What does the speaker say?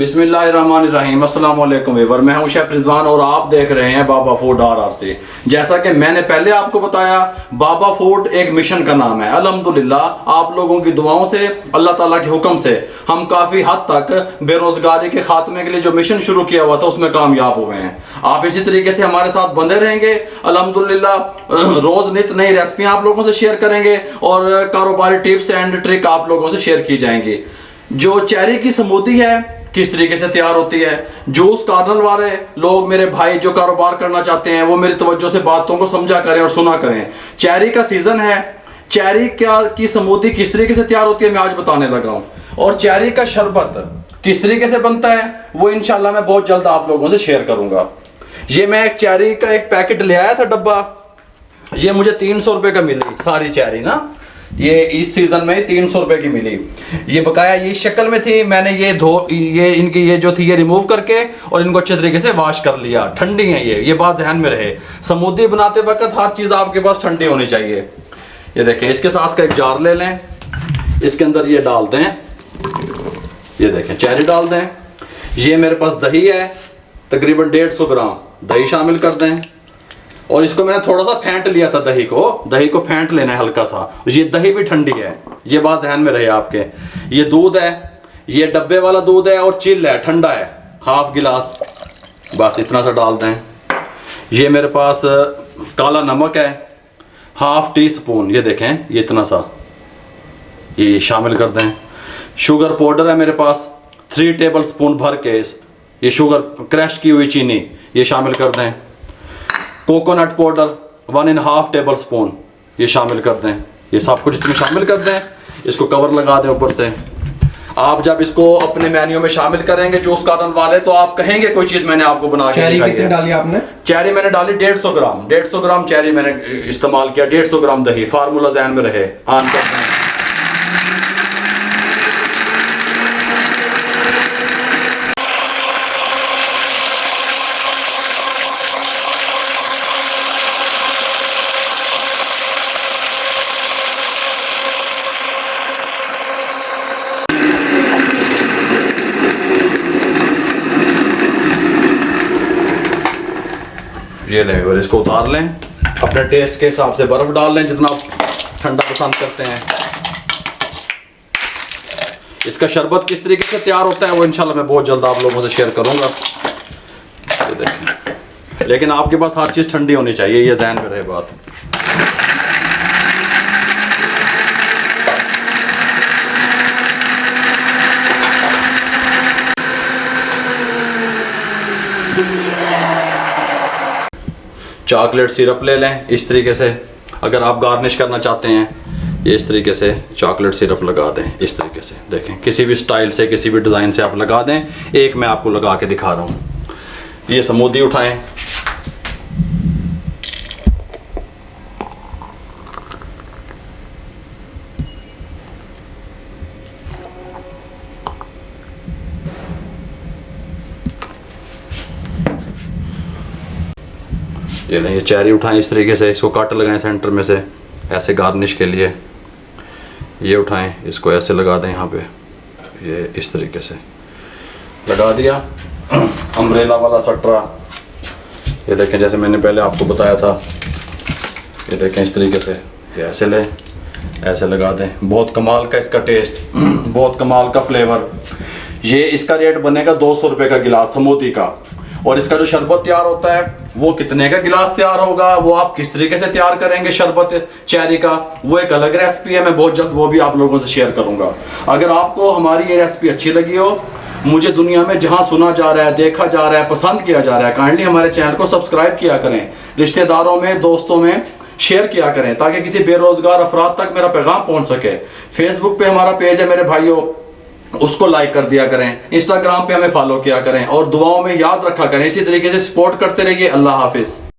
बिस्मिल्लाहिर्रहमानिर्रहीम। अस्सलाम वालेकुम वीवर, मैं हूं शेफ रिजवान और आप देख रहे हैं बाबा फूड RR से। जैसा कि मैंने पहले आपको बताया, बाबा फूड एक मिशन का नाम है। अल्हम्दुलिल्लाह आप लोगों की दुआओं से, अल्लाह ताला के हुक्म से हम काफ़ी हद तक बेरोजगारी के खात्मे के लिए जो मिशन शुरू किया हुआ था उसमें कामयाब हुए हैं। आप इसी तरीके से हमारे साथ बंधे रहेंगे। अल्हम्दुलिल्लाह रोज नित नई रेसिपियाँ आप लोगों से शेयर करेंगे और कारोबारी टिप्स एंड ट्रिक आप लोगों से शेयर की जाएंगी। जो चेरी की स्मूदी है किस तरीके से तैयार होती है, जूस कॉर्नर वाले लोग मेरे भाई जो कारोबार करना चाहते हैं वो मेरी तवज्जो से बातों को समझा करें और सुना करें। चेरी का सीजन है, चेरी की स्मूदी किस तरीके से तैयार होती है मैं आज बताने लगा हूं। और चेरी का शरबत किस तरीके से बनता है वो इंशाल्लाह मैं बहुत जल्द आप लोगों से शेयर करूंगा। ये मैं एक चेरी का एक पैकेट ले आया था डब्बा, ये मुझे 300 रुपए का मिली सारी चेरी ना, ये इस सीजन में 300 रुपए की मिली। ये बकाया ये शक्ल में थी, मैंने ये इनकी ये जो थी ये रिमूव करके और इनको अच्छे तरीके से वॉश कर लिया। ठंडी है ये बात ध्यान में रहे। स्मूदी बनाते वक्त हर चीज़ आपके पास ठंडी होनी चाहिए। ये देखें, इसके साथ का एक जार ले लें, इसके अंदर ये डाल दें, ये देखें चेरी डाल दें। ये मेरे पास दही है, तकरीबन 150 ग्राम दही शामिल कर दें। और इसको मैंने थोड़ा सा फेंट लिया था, दही को फेंट लेना है हल्का सा। ये दही भी ठंडी है, ये बात ध्यान में रहे आपके। ये दूध है, ये डब्बे वाला दूध है और चिल है, ठंडा है, हाफ गिलास, बस इतना सा डाल दें। ये मेरे पास काला नमक है, हाफ टी स्पून, ये देखें ये इतना सा, ये शामिल कर दें। शुगर पाउडर है मेरे पास 3 टेबल स्पून भर के, ये शुगर क्रश की हुई चीनी ये शामिल कर दें। कोकोनट पाउडर 1.5 टेबल स्पून ये शामिल कर दें। ये सब कुछ इसमें शामिल कर दें, इसको कवर लगा दें ऊपर से। आप जब इसको अपने मेन्यू में शामिल करेंगे जूस कार्टन वाले तो आप कहेंगे कोई चीज़ मैंने आपको बना के दिखाई है। कितनी डाली आपने? चेरी मैंने डाली 150 ग्राम चेरी मैंने इस्तेमाल किया, 150 ग्राम दही। फार्मूला ध्यान में रहे, ऑन कर दें। ये लें और इसको उतार लें। अपने टेस्ट के हिसाब से बर्फ डाल लें जितना आप ठंडा पसंद करते हैं। इसका शरबत किस तरीके से तैयार होता है वो इंशाल्लाह मैं बहुत जल्द आप लोगों से शेयर करूंगा। ये देखें, लेकिन आपके पास हर चीज़ ठंडी होनी चाहिए, ये ध्यान में रहे बात। चॉकलेट सिरप ले लें इस तरीके से, अगर आप गार्निश करना चाहते हैं ये इस तरीके से चॉकलेट सिरप लगा दें। इस तरीके से देखें, किसी भी स्टाइल से किसी भी डिज़ाइन से आप लगा दें। एक मैं आपको लगा के दिखा रहा हूँ। ये स्मूदी उठाएं, ये लें, ये चेरी उठाएं इस तरीके से, इसको कट लगाएं सेंटर में से ऐसे गार्निश के लिए। ये उठाएं, इसको ऐसे लगा दें यहाँ पे, ये इस तरीके से लगा दिया। अम्ब्रेला वाला सटरा, ये देखें जैसे मैंने पहले आपको बताया था, ये देखें इस तरीके से, ये ऐसे लें, ऐसे लगा दें। बहुत कमाल का इसका टेस्ट, बहुत कमाल का फ्लेवर। ये इसका रेट बनेगा 200 रुपये का गिलास स्मूदी का। और इसका जो शरबत तैयार होता है वो कितने का गिलास तैयार होगा, वो आप किस तरीके से तैयार करेंगे शरबत चेरी का, वो एक अलग रेसिपी है। मैं बहुत जल्द वो भी आप लोगों से शेयर करूंगा। अगर आपको हमारी ये रेसिपी अच्छी लगी हो, मुझे दुनिया में जहां सुना जा रहा है, देखा जा रहा है, पसंद किया जा रहा है, काइंडली हमारे चैनल को सब्सक्राइब किया करें, रिश्तेदारों में दोस्तों में शेयर किया करें ताकि किसी बेरोजगार अफराद तक मेरा पैगाम पहुंच सके। फेसबुक पे हमारा पेज है मेरे भाइयों, उसको लाइक कर दिया करें। इंस्टाग्राम पे हमें फॉलो किया करें और दुआओं में याद रखा करें। इसी तरीके से सपोर्ट करते रहिए। अल्लाह हाफिज।